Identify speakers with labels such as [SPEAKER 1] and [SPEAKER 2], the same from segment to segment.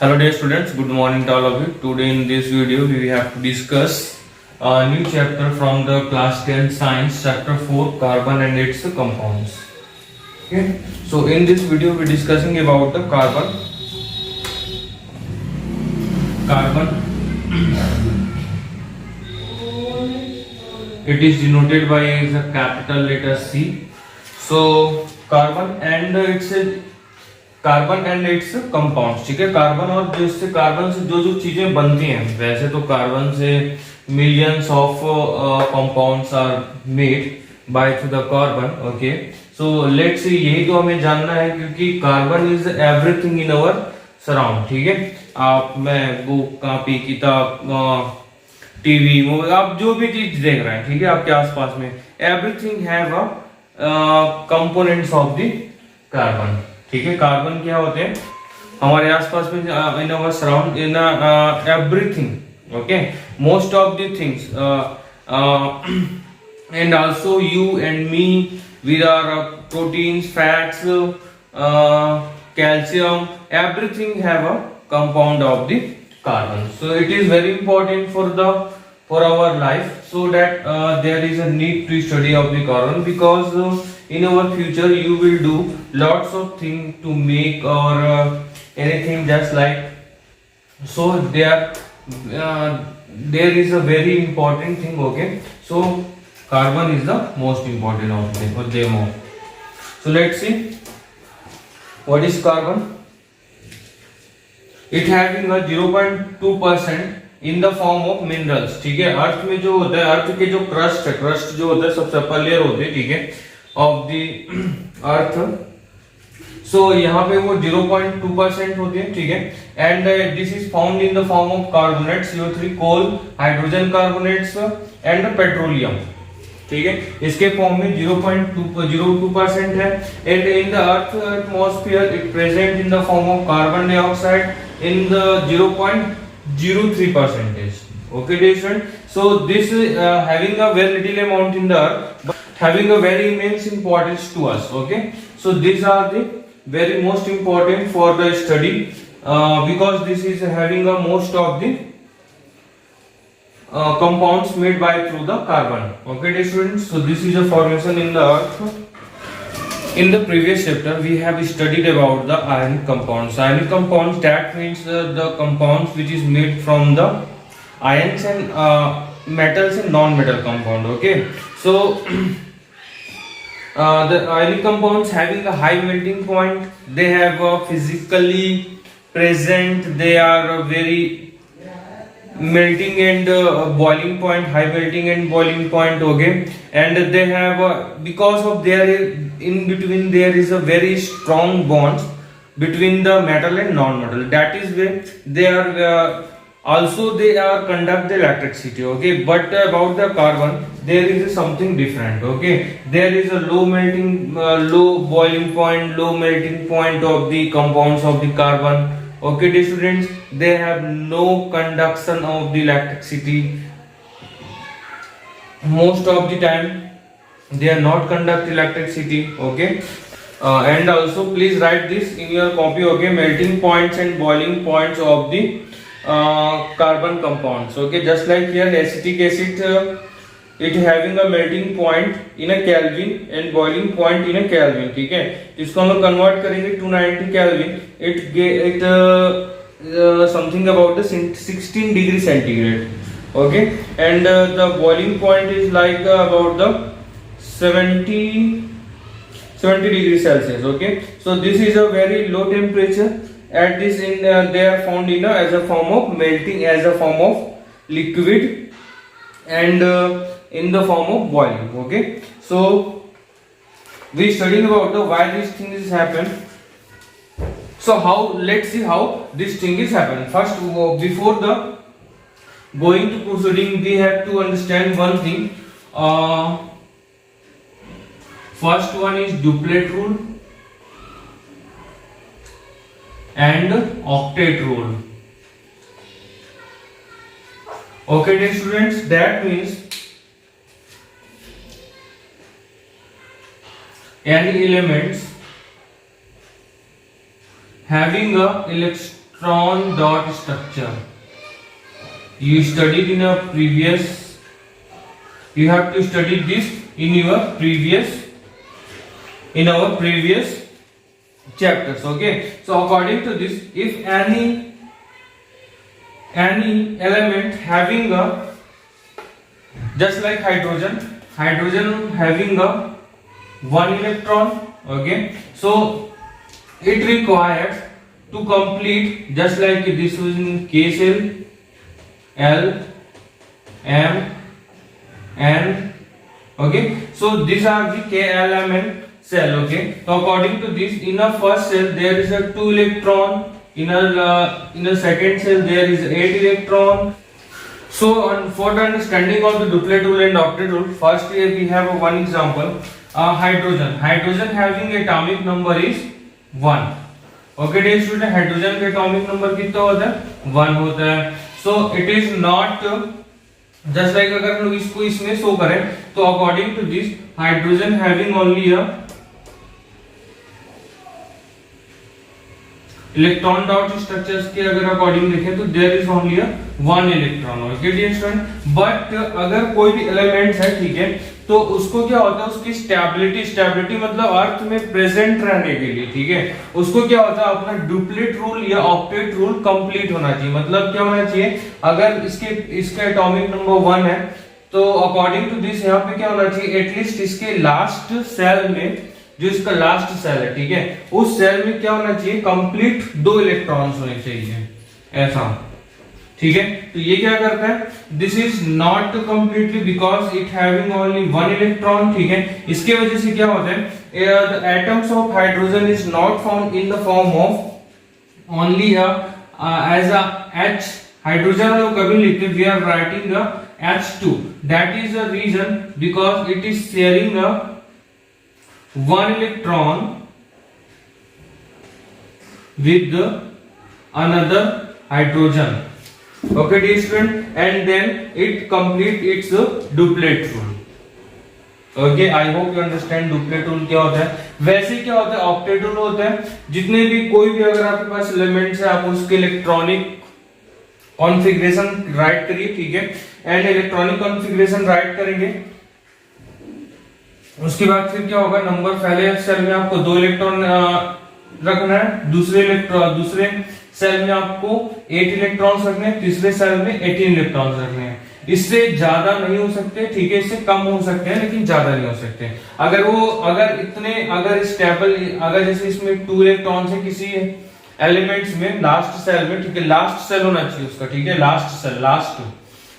[SPEAKER 1] Hello dear students, good morning to all of you. Today in this video we have to discuss a new chapter from the class 10 science chapter 4 carbon and its compounds. Okay, so in this video we are discussing about the carbon. It is denoted by the capital letter C. So carbon and it's compounds, ठीक है। Carbon और जिससे carbon से जो जो चीजें बनती हैं, वैसे तो कार्बन से millions of compounds are made by through the carbon. Okay, so let's see, यही तो हमें जानना है क्योंकि carbon is everything in our surround, ठीक है। आप, मैं, बुक, कॉपी, किताब, टीवी, मोबाइल, आप जो भी चीज देख रहे हैं, ठीक है, आपके आसपास में, everything have a components of the carbon, ठीक है। कार्बन क्या होते हैं हमारे आसपास में, in our surround, in everything, okay, most of the things, and also you and me, we are proteins, fats, calcium, everything have a compound of the carbon. So it is very important for our life, so that there is a need to study of the carbon, because in our future you will do lots of things to make or anything just like. So there is a very important thing, okay. So carbon is the most important of them all. So let's see what is carbon. It having a 0.2% in the form of minerals, ठीक है। अर्थ में जो होता है, अर्थ के जो crust है, crust जो होता है, सबसे अपर लेयर होती है, ठीक है, ऑफ द अर्थ। सो यहाँ पे वो 0.2% होती है, ठीक है। And this is found in the form of carbonate, CO3, coal, hydrogen carbonates and petroleum, ठीक है। इसके फॉर्म में 0.02% है। And in the earth atmosphere it present in the form of carbon dioxide in the 0.03%. Okay, dear student. So this having a very little amount in the earth, but having a very immense importance to us. Okay, so these are the very most important for the study, because this is having a most of the compounds made by through the carbon. Okay, dear students. So this is a formation in the earth. In the previous chapter, we have studied about the ionic compounds. Ionic compounds, that means the compounds which is made from the ions and metals and non-metal compound. Okay, so the ionic compounds having a high melting point. They have a physically present. They are very melting and boiling point, high melting and boiling point. Okay, and they have because of their in between there is a very strong bond between the metal and non-metal. That is where they are also they are conduct the electricity. Okay, but about the carbon there is something different. Okay, there is a low melting, low boiling point, low melting point of the compounds of the carbon. Okay, dear students, they have no conduction of the electricity. Most of the time they are not conduct electricity. Okay, and also please write this in your copy. Okay, melting points and boiling points of the carbon compounds. Okay, just like here acetic acid, it having a melting point in a Kelvin and boiling point in a Kelvin, ठीक है। इसको हम लोग convert करेंगे 290 Kelvin, it something about the 16 degree centigrade. Okay, and the boiling point is like about the 70 degree Celsius. Okay, so this is a very low temperature. At this they are found in as a form of melting, as a form of liquid, and in the form of boiling. Okay, so we studying about the why these things happen. So how, let's see how this thing is happen. First, before the going to proceeding, we have to understand one thing. First one is duplet rule and octet rule. Okay, dear students, that means any elements having a electron dot structure. You studied in a previous, you have to study this in your previous, in our previous chapters. Okay, so according to this, if any element having a, just like hydrogen having a one electron, okay, so it requires to complete, just like this was in K cell, L, M, N, okay, so these are the K, L, M, N cell. Okay, so according to this, in a first cell there is a 2 electron, in a second cell there is 8 electron. So for the understanding of the duplet rule and octet rule, first here we have one example. Hydrogen having atomic number is 1. Okay dear student, hydrogen का atomic number कितना होता है 1 होता है. So it is not just like अगर हम लोग इसको इसमें शो करें तो according to this, hydrogen having only a electron dot structures के अगर अकॉर्डिंग देखें तो there is only a 1 electron. Okay dear student, but अगर कोई भी एलिमेंट है, ठीक है, तो उसको क्या होता है, उसकी स्टेबिलिटी मतलब अर्थ में प्रेजेंट रहने के लिए, ठीक है, उसको क्या होता है, अपना डुप्लेट रूल या ऑक्टेट रूल कंप्लीट होना चाहिए. मतलब क्या होना चाहिए, अगर इसका एटॉमिक नंबर 1 है तो अकॉर्डिंग टू दिस यहाँ पे क्या होना चाहिए, एटलीस्ट इसके लास्ट सेल में, जो इसका लास्ट सेल है, ठीक है, उस सेल में क्या होना चाहिए, कंप्लीट 2 इलेक्ट्रॉन्स होने चाहिए, ऐसा. ठीक है, तो ये क्या करता है, this is not completely because it having only 1 electron. ठीक है, इसके वजह से क्या होता है, the atoms of hydrogen is not found in the form of only as a H. Hydrogen हम लोग कभी लिखते हैं, we are writing a H2. That is the reason because it is sharing a 1 electron with another hydrogen. Okay dear student, and then it complete its duplet rule. Okay, I hope you understand duplet rule क्या होता है. वैसे क्या होता है, octet rule होता है, जितने भी कोई भी अगर आपके पास एलिमेंट्स है आप उसके इलेक्ट्रॉनिक कॉन्फ़िगरेशन राइट करिए. ठीक है, एंड इलेक्ट्रॉनिक कॉन्फ़िगरेशन राइट करेंगे, उसके बाद फिर क्या होगा, नंबर पहले सेल में आपको 2 इलेक्ट्रॉन रखना है, दूसरे सेल में आपको 8 इलेक्ट्रॉन्स रखने हैं, तीसरे सेल में 18 इलेक्ट्रॉन्स रखने हैं. इससे ज्यादा नहीं हो सकते, ठीक है, इससे कम हो सकते हैं लेकिन ज्यादा नहीं हो सकते. अगर स्टेबल, अगर जैसे इसमें 2 इलेक्ट्रॉन्स है किसी एलिमेंट्स में लास्ट सेल में, ठीक है, लास्ट सेल होना चाहिए उसका, ठीक है, लास्ट सेल, लास्ट,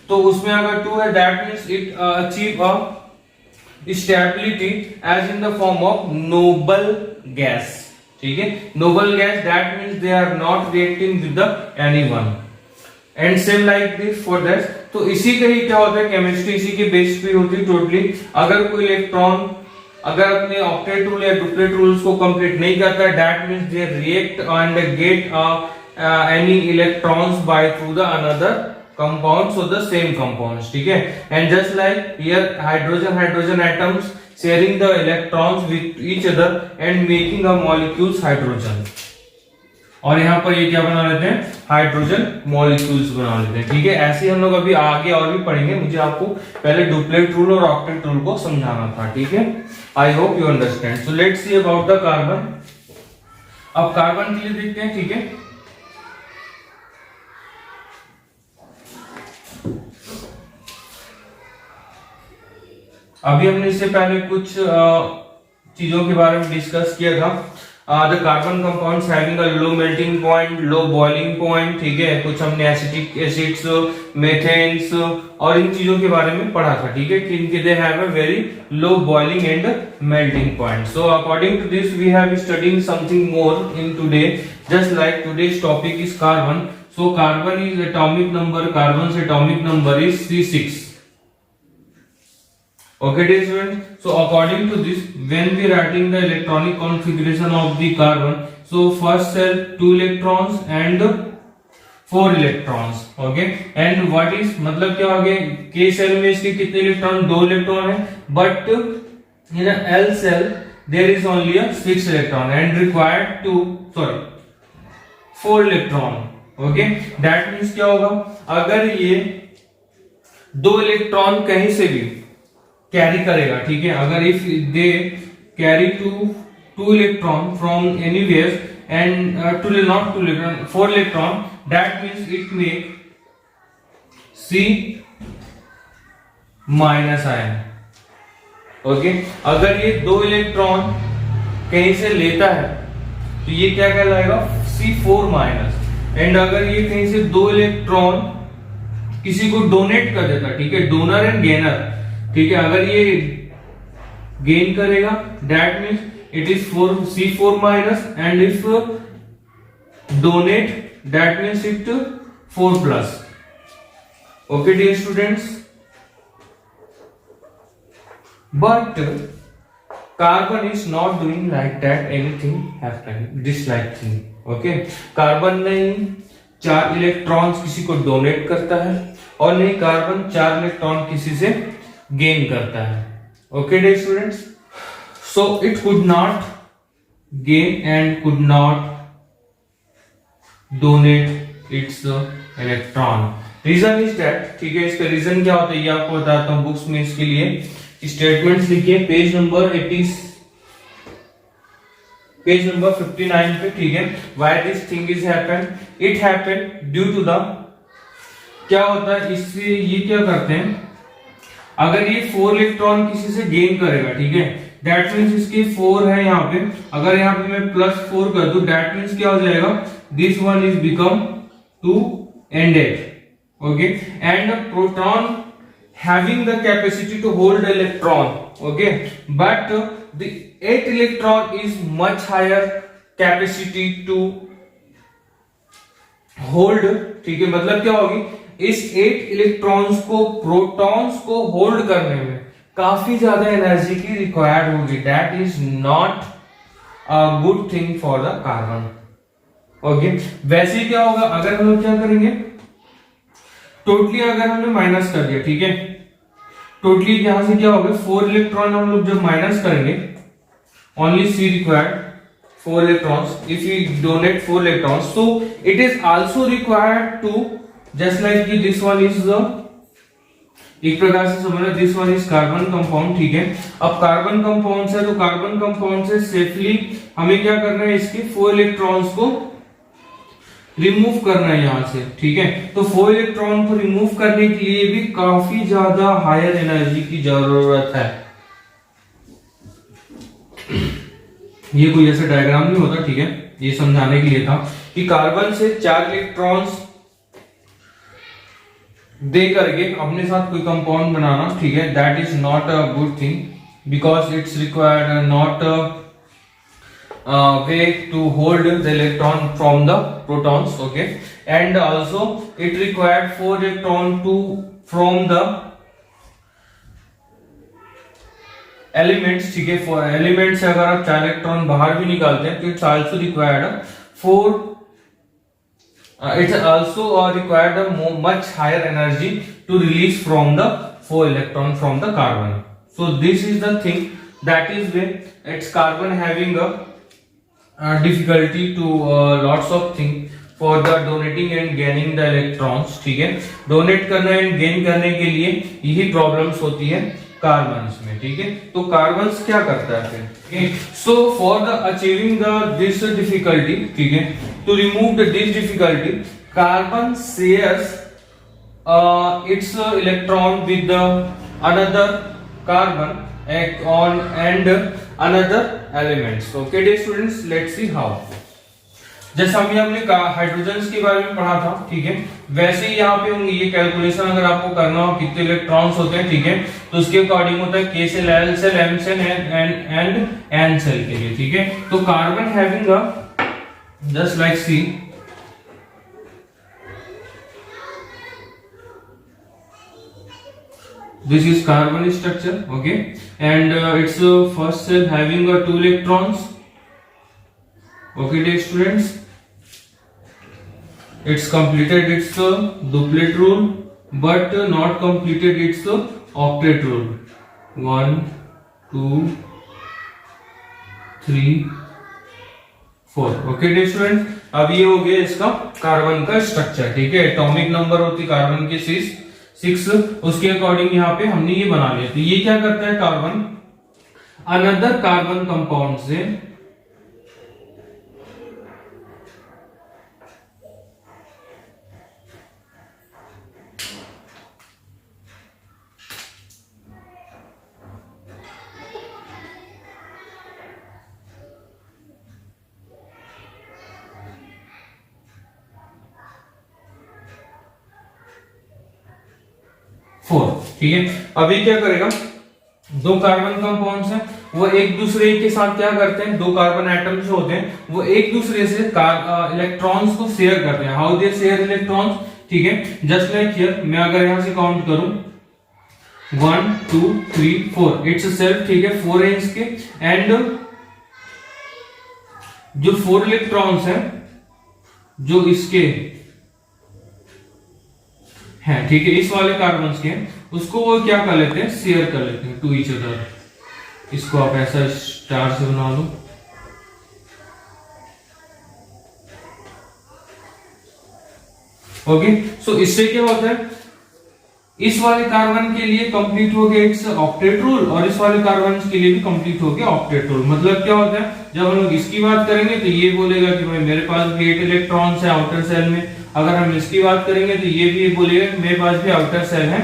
[SPEAKER 1] तो उसमें अगर 2 है that means it achieve a stability as in the form of noble gas. ठीक है, noble gas, that means they are not reacting with the anyone, and same like this for that. तो इसी का ही क्या होता है, केमिस्ट्री इसी के बेस पे होती है टोटली. अगर कोई इलेक्ट्रॉन अगर अपने ऑक्टेट रूल या डुप्लेट रूल्स को कंप्लीट नहीं करता, that means they react and get any electrons bye through the another compounds of the same compounds. ठीक है, and just like here hydrogen atoms sharing the electrons with each other and making a molecules hydrogen. और यहाँ पर ये क्या बना लेते हैं, हाइड्रोजन मॉलिक्यूल्स बना लेते हैं. ठीक है, ऐसे हम लोग अभी आगे और भी पढ़ेंगे. मुझे आपको पहले डुप्लेट रूल और ऑक्टेट रूल को समझाना था. ठीक है, आई hope you understand. So let's see about the carbon. अब कार्बन के लिए देखते हैं. ठीक है, अभी हमने इससे पहले कुछ चीजों के बारे में डिस्कस किया था. The carbon compounds having a low melting point, low boiling point. ठीक है, कुछ हमने एसिटिक एसिड्स, मेथेन्स और इन चीजों के बारे में पढ़ा था. ठीक है, कि इनके they have a very low boiling and melting point. So according to this we have studying something more in today, just like today's topic is carbon. So carbon is atomic number, carbon atomic number is C6. Okay dear students, so according to this, when we writing the electronic configuration of the carbon, so first cell 2 electrons and 4 electrons. Okay, and what is मतलब क्या हो गया, K cell में इसके कितने electron, 2 electron है, but in a L cell there is only a 6 electron and required to, sorry, 4 electron. Okay, that means क्या होगा, अगर ये 2 इलेक्ट्रॉन कहीं से भी कैरी करेगा, ठीक है, अगर if they carry two electron from anywhere and not 2 electron 4 electron, that means it make C minus ion. Okay, अगर ये 2 इलेक्ट्रॉन कहीं से लेता है तो ये क्या कहलाएगा, C4 माइनस। एंड अगर ये कहीं से 2 इलेक्ट्रॉन किसी को डोनेट कर देता, ठीक है, डोनर एंड गेनर, ठीक है, अगर ये गेन करेगा that means it is C4 minus, and if donate that means it 4 plus. Okay dear students, but carbon is not doing like that, anything happen this like thing। okay, carbon नहीं 4 electrons किसी को donate करता है और नहीं carbon 4 electron किसी से gain करता है। Okay dear students, so it could not gain and could not donate its electron। Reason is that, ठीक है, इसका रीजन क्या होता है ये आपको बताता हूं। बुक्स में इसके लिए स्टेटमेंट्स लिखिए पेज नंबर 59 पे, ठीक है। Why this thing is happen, it happen due to the, क्या होता है इससे, ये क्या करते हैं, अगर ये 4 इलेक्ट्रॉन किसी से गेन करेगा, ठीक है, दैट मीन्स इसके 4 है यहाँ पे, अगर यहाँ पे मैं +4 कर दूं दैट मीन्स क्या हो जाएगा, this one is become 2 ended। Okay, and proton having the capacity to hold electron, okay, but the 8 electron is much higher capacity to hold, ठीक है, मतलब क्या होगी, इस 8 इलेक्ट्रॉन्स को, प्रोटॉन्स को होल्ड करने में काफी ज्यादा एनर्जी की रिक्वायर्ड होगी। That is not a good thing for the carbon. Okay, वैसे क्या होगा, अगर हम लोग क्या करेंगे, टोटली अगर हमने माइनस कर दिया, ठीक है, टोटली यहां से क्या होगा, 4 इलेक्ट्रॉन हम लोग जब माइनस करेंगे, only C required 4 electrons, if we donate 4 electrons, so it is also required to, just like this one is the, एक प्रकार से समझना, this one is carbon compound, ठीक है। अब कार्बन कंपाउंड से, तो कार्बन कंपाउंड से सेफली हमें क्या करना है, इसके 4 इलेक्ट्रॉन्स को रिमूव करना है यहां से, ठीक है। तो 4 इलेक्ट्रॉन को रिमूव करने के लिए भी काफी ज्यादा हायर एनर्जी की जरूरत है। ये कोई ऐसा डायग्राम नहीं होता, ठीक है, ये समझाने के लिए था कि कार्बन से 4 इलेक्ट्रॉन्स दे करके अपने साथ कोई कंपाउंड बनाना, ठीक है, that is not a good thing because it's required not way to hold the electron from the protons, okay, and also it required 4 electron to from the elements, ठीक है, for elements से अगर आप 4 electron बाहर भी निकालते हैं तो it's also required 4 it's also required a much higher energy to release from the 4 electron from the carbon। so this is the thing, that is why it's carbon having a difficulty to lots of things for the donating and gaining the electrons, ठीक है, donate करना and gain करने के लिए यही problems होती है carbons में, ठीक है। तो कार्बन्स क्या करता है फिर, so for the achieving the this difficulty, ठीक है, to remove the this difficulty, carbon shares its electron with the another carbon on and another elements। okay dear students, let's see how। जैसा हमने hydrogen के बारे में पढ़ा था, ठीक है, वैसे ही यहाँ पे होंगे ये कैलकुलेशन, अगर आपको करना हो कितने इलेक्ट्रॉन्स होते हैं, ठीक है, तो उसके अकॉर्डिंग होता है K shell, L shell, M shell and N shell के लिए, ठीक है। तो carbon having a just like C, this is carbon structure, okay, and its first cell having 2 electrons, okay dear students, it's completed its duplet rule but not completed its octet rule, 1 2 3 4, okay dear students। अब ये हो गया इसका carbon का structure, ठीक है। Atomic number होती carbon की 6, उसके अकॉर्डिंग यहाँ पे हमने ये बना लिया। तो ये क्या करता है, कार्बन अनदर कार्बन कंपाउंड से फोर, ठीक है। अभी क्या करेगा, दो कार्बन कंपाउंड्स हैं, वो एक दूसरे के साथ क्या करते हैं, दो कार्बन एटम्स जो होते हैं वो एक दूसरे से इलेक्ट्रॉन्स को शेयर करते हैं। हाउ दे शेयर इलेक्ट्रॉन्स, ठीक है। जस्ट लाइक हियर, मैं अगर यहां से काउंट करूं 1 2 3 4, इट्स सेल्फ, ठीक है, 4 है इसके। एंड जो 4 इलेक्ट्रॉन्स हैं जो इसके हैं, ठीक है, इस वाले कार्बन के, उसको वो क्या कर लेते हैं, शेयर कर लेते हैं टू ईच अदर। इसको आप ऐसा स्टार से बना लो। ओके, सो इससे क्या होता है, इस वाले कार्बन के लिए कंप्लीट हो गया इट्स ऑक्टेट रूल, और इस वाले कार्बन के लिए भी कंप्लीट हो गया ऑक्टेट रूल। मतलब क्या होता है, जब हम लोग इसकी बात करेंगे तो ये बोलेगा कि भाई मेरे पास भी 8 इलेक्ट्रॉन्स है आउटर सेल में। अगर हम इसकी बात करेंगे तो ये भी बोलेगा कि मेरे पास भी आउटर सेल है,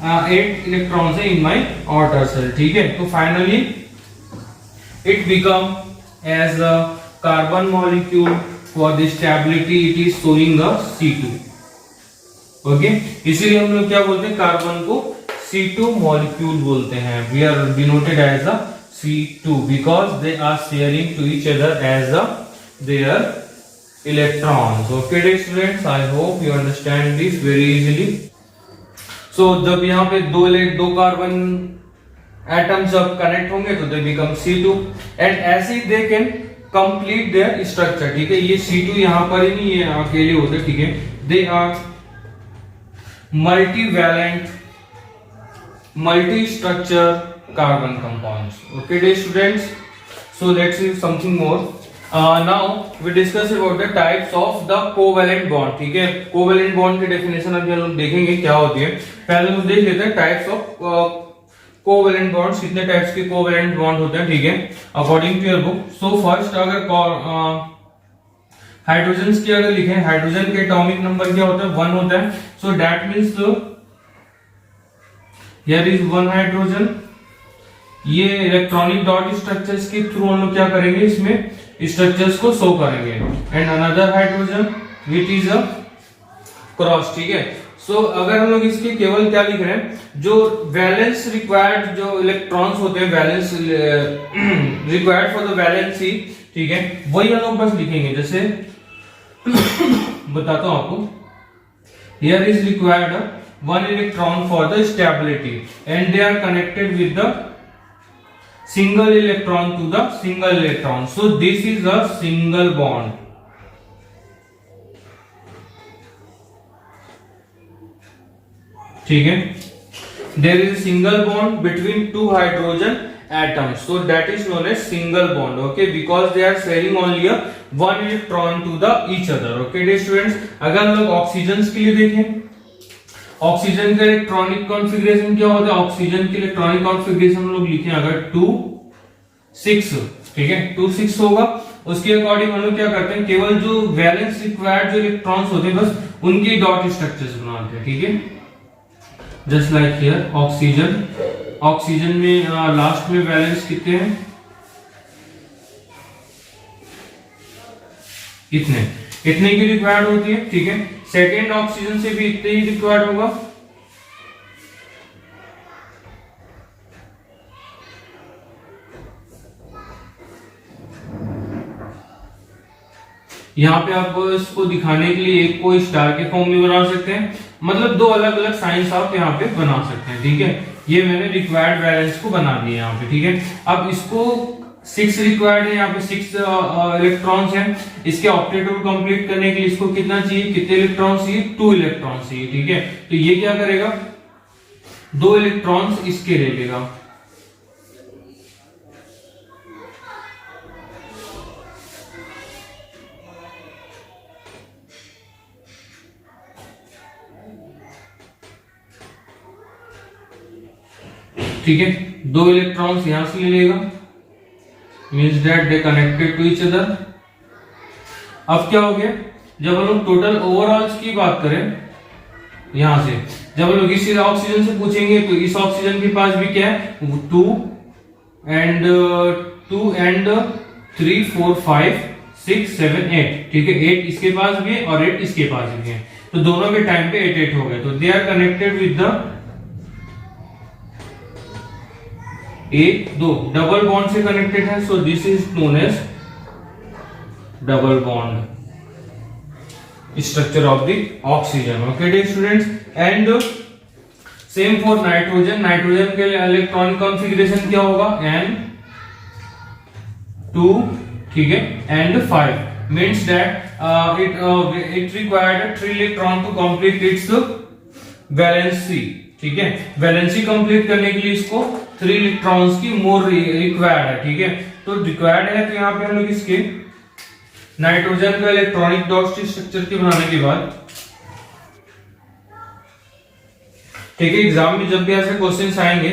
[SPEAKER 1] 8 इलेक्ट्रॉन्स है इन माय आउटर सेल, ठीक है। तो finally it become as a carbon molecule for the stability it is showing a C2। Okay, इसीलिए हम लोग क्या बोलते हैं, कार्बन को C2 मॉलिक्यूल बोलते हैं। We are denoted as a C2 because they are sharing to each other as a there electrons. Okay dear students, I hope you understand this very easily. So जब यहाँ पे दो carbon atoms जब connect होंगे तो they become C2 and ऐसे they can complete their structure, ठीक है। ये C2 यहाँ पर ही नहीं ये अकेले होते, ठीक है। They are multivalent multi structure carbon compounds. Okay dear students, so let's see something more. Now we discuss about the types of the covalent bond, ठीक है। कोवेलेंट बॉन्ड की डेफिनेशन अभी हम लोग देखेंगे क्या होती है। पहले हम देख लेते हैं टाइप्स ऑफ कोवेलेंट बॉन्ड्स, कितने टाइप्स के कोवेलेंट बॉन्ड होते हैं, ठीक है, according to your book. So first अगर हाइड्रोजन की अगर लिखें, हाइड्रोजन के एटॉमिक नंबर क्या होता है, 1 होता है। So that means here is 1 hydrogen. ये इलेक्ट्रॉनिक डॉट स्ट्रक्चर्स के थ्रू हम लोग क्या करेंगे, इसमें स्ट्रक्चर्स को शो करेंगे। And another hydrogen which is a cross, ठीक है। सो अगर हम लोग इसके केवल क्या लिख रहे हैं, जो वैलेंस रिक्वायर्ड जो इलेक्ट्रॉन्स होते हैं, valence required for the valency, ठीक है, वही हम लोग बस लिखेंगे। जैसे बताता हूं आपको, here is required 1 electron for the stability and they are connected with the single electron to the single electron, so this is a single bond, ठीक है। there is a single bond between 2 hydrogen atoms, so that is known as single bond, okay, because they are sharing only a 1 electron to the each other। okay dear students, अगर हम लोग oxygen के लिए देखें, oxygen का electronic configuration क्या होता है, ऑक्सीजन की इलेक्ट्रॉनिक कॉन्फ़िगरेशन हम लोग लिखें अगर 2 6, ठीक है, 2 6 होगा। उसके अकॉर्डिंग हम लोग क्या करते हैं, केवल जो वैलेंस रिक्वायर्ड जो इलेक्ट्रॉन्स होते हैं बस उनके डॉट स्ट्रक्चर्स बनाते हैं, ठीक है। Just like here oxygen, oxygen में लास्ट में वैलेंस कितने हैं, इतने की रिक्वायर्ड होती है, ठीक है। सेकेंड ऑक्सीजन से भी इतने ही रिक्वायर्ड होगा। यहाँ पे आप इसको दिखाने के लिए एक को स्टार के फॉर्म में बना सकते हैं, मतलब 2 अलग अलग साइंस आप यहाँ पे बना सकते हैं, ठीक है। ये मैंने रिक्वायर्ड वैलेंस को बना दिया यहाँ पे, ठीक है। अब इसको 6 रिक्वायर्ड है, यहाँ पे 6 इलेक्ट्रॉन्स हैं। इसके ऑक्टेट रूल कंप्लीट करने के लिए इसको कितना चाहिए, कितने इलेक्ट्रॉन चाहिए, 2 इलेक्ट्रॉन चाहिए, ठीक है। तो ये क्या करेगा, 2 इलेक्ट्रॉन्स इसके ले लेगा, ठीक है, दो इलेक्ट्रॉन्स यहां से ले लेगा, means that they connected to each other. अब क्या हो गया, जब हम लोग टोटल ओवरऑल्स की बात करें यहां से, जब हम लोग इस ऑक्सीजन से पूछेंगे तो इस ऑक्सीजन के पास भी क्या है, 2 एंड 3 4 5 6 7 8, ठीक है, 8 इसके पास भी है और 8 इसके पास भी है, तो दोनों के टाइम पे 8 8 हो गए, तो they are connected with the एक दो डबल बॉन्ड से कनेक्टेड है, so this is known as double bond structure of the oxygen. Okay dear students, and same for nitrogen. Nitrogen के इलेक्ट्रॉनिक कॉन्फ़िगरेशन क्या होगा, N2, ठीक है, and 5 means that it required 3 electron to complete its valency, ठीक है, valency complete करने के लिए इसको 3 इलेक्ट्रॉन्स की मोर रिक्वायर्ड है, ठीक है, तो रिक्वायर्ड है, तो यहाँ पे हम लोग इसके नाइट्रोजन का इलेक्ट्रॉनिक डॉट स्ट्रक्चर के बनाने के बाद, ठीक है, एग्जाम में जब भी ऐसे क्वेश्चंस आएंगे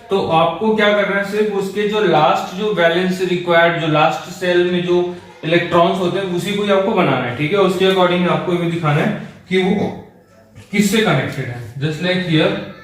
[SPEAKER 1] तो आपको क्या करना है, सिर्फ उसके जो लास्ट जो बैलेंस रिक्वायर्ड जो लास्ट सेल में जो इलेक्ट्रॉन्स होते हैं उसी को ही आपको बनाना है, ठीक है, उसके अकॉर्डिंग आपको ये दिखाना है कि वो किससे कनेक्टेड है, जस्ट लाइक हियर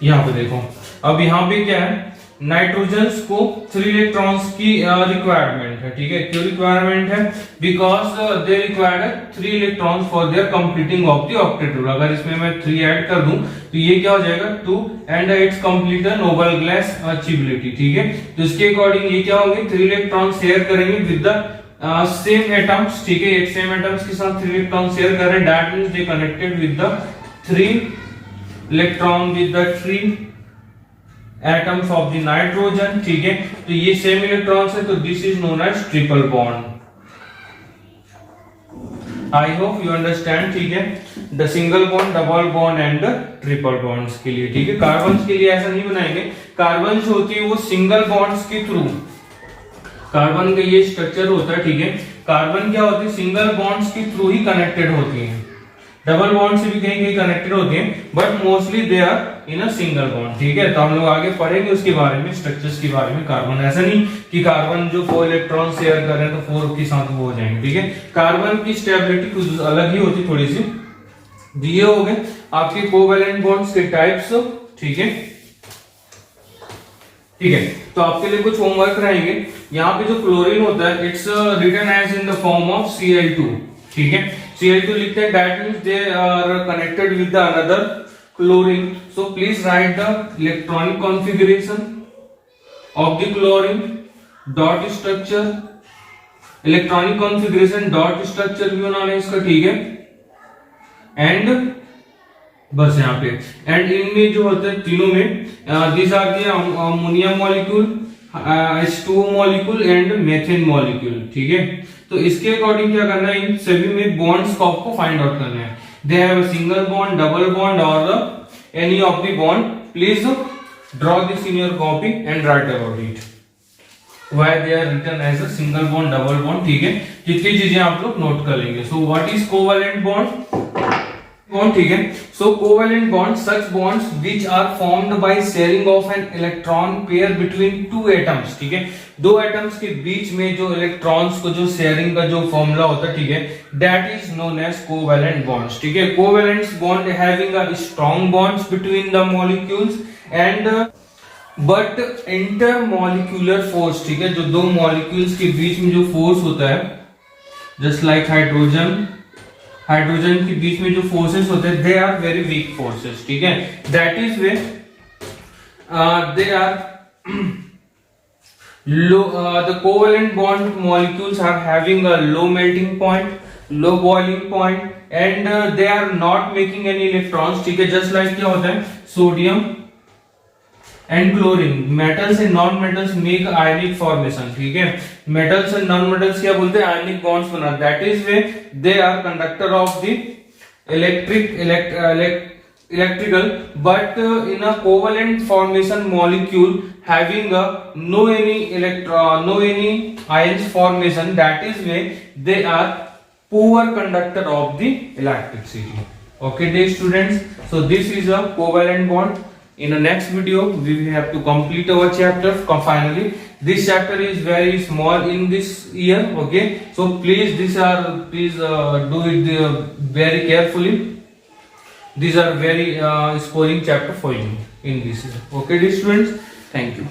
[SPEAKER 1] यहां पे देखो, अब यहां पे क्या है, नाइट्रोजन को 3 इलेक्ट्रॉन्स की रिक्वायरमेंट है, ठीक है, क्यों रिक्वायरमेंट है, because they required 3 electrons for their completing of the octet rule. अगर इसमें मैं 3 ऐड कर दूं तो ये क्या हो जाएगा 2 and it's complete the noble gas achievability, ठीक है, तो इसके अकॉर्डिंग ये क्या होंगे, 3 इलेक्ट्रॉन शेयर करेंगे विद द सेम एटम्स, ठीक है, एक सेम एटम्स के साथ 3 इलेक्ट्रॉन शेयर कर रहे हैं, that means they connected with the 3 electron with the 3 atoms of the nitrogen, ठीक है, तो ये सेम इलेक्ट्रॉन्स है, तो this is known as triple bond. I hope you understand, ठीक है, the single bond, double bond and triple bonds के लिए, ठीक है, कार्बन के लिए ऐसा नहीं बनाएंगे, कार्बन जो होती है वो सिंगल बॉन्ड्स के थ्रू, कार्बन का ये स्ट्रक्चर होता है, ठीक है, कार्बन क्या होती है, सिंगल बॉन्ड्स के थ्रू ही कनेक्टेड होती है, डबल बॉन्ड से भी कहीं कहीं कनेक्टेड होते हैं, but mostly they are in a single bond, ठीक है, तो हम लोग आगे पढ़ेंगे उसके बारे में, स्ट्रक्चर्स के बारे में। कार्बन ऐसा नहीं कि कार्बन जो 4 इलेक्ट्रॉन शेयर कर रहे हैं तो 4 के साथ वो हो जाएंगे, ठीक है, कार्बन की स्टेबिलिटी कुछ अलग ही होती थोड़ी सी। ये हो गए आपके कोवैलेंट बॉन्ड्स के टाइप्स, ठीक है, ठीक है, तो आपके लिए कुछ होमवर्क रहेंगे। यहाँ पे जो क्लोरीन होता है it's written as in the form of Cl2, ठीक है, Cl2 लिखते हैं, that means they are connected with the another chlorine, so please write the electronic configuration of the chlorine, dot structure, electronic configuration dot structure भी बनाना है इसका, ठीक है, एंड बस यहाँ पे, एंड इनमें जो होते हैं तीनों में this are the ammonia molecule, H2O molecule and methane molecule, ठीक है, तो इसके अकॉर्डिंग क्या करना है, इन सभी में बॉन्ड्स को आपको फाइंड आउट करना है, they have a single bond, double bond और any of the bond, please draw this in your copy and write about it, why they are written as a single bond, double bond, ठीक है, जितनी चीजें आप लोग note कर लेंगे। So what is covalent bond, ठीक है, so covalent bond such bonds which are formed by sharing of an electron pair between 2 atoms, ठीक है, 2 एटम्स के बीच में जो इलेक्ट्रॉन्स को जो शेयरिंग का जो फॉर्मूला होता है, ठीक है, that is known as covalent bonds, ठीक है, covalent bond having a strong bonds between the molecules and but intermolecular force, ठीक है, जो दो मॉलिक्यूल्स के बीच में जो फोर्स होता है, जस्ट लाइक हाइड्रोजन के बीच में जो फोर्सेस होते हैं, they are very weak forces, ठीक है, that is way they are the covalent bond molecules are having a low melting point, low boiling point, and they are not making any electrons, ठीक है, just like क्या होता है, sodium and chlorine, metals and non metals make ionic formation, ठीक है, metals and non metals क्या बोलते हैं, आयनिक बॉन्ड्स बना, that is way they are conductor of the electrical, but in a covalent formation molecule having a no any ions formation, that is why they are poor conductor of the electricity. Okay dear students, so this is a covalent bond. In the next video we will have to complete our chapter. Finally, this chapter is very small in this year. Okay, so please do it very carefully. These are very scoring chapter for you in this year. Okay dear students, thank you.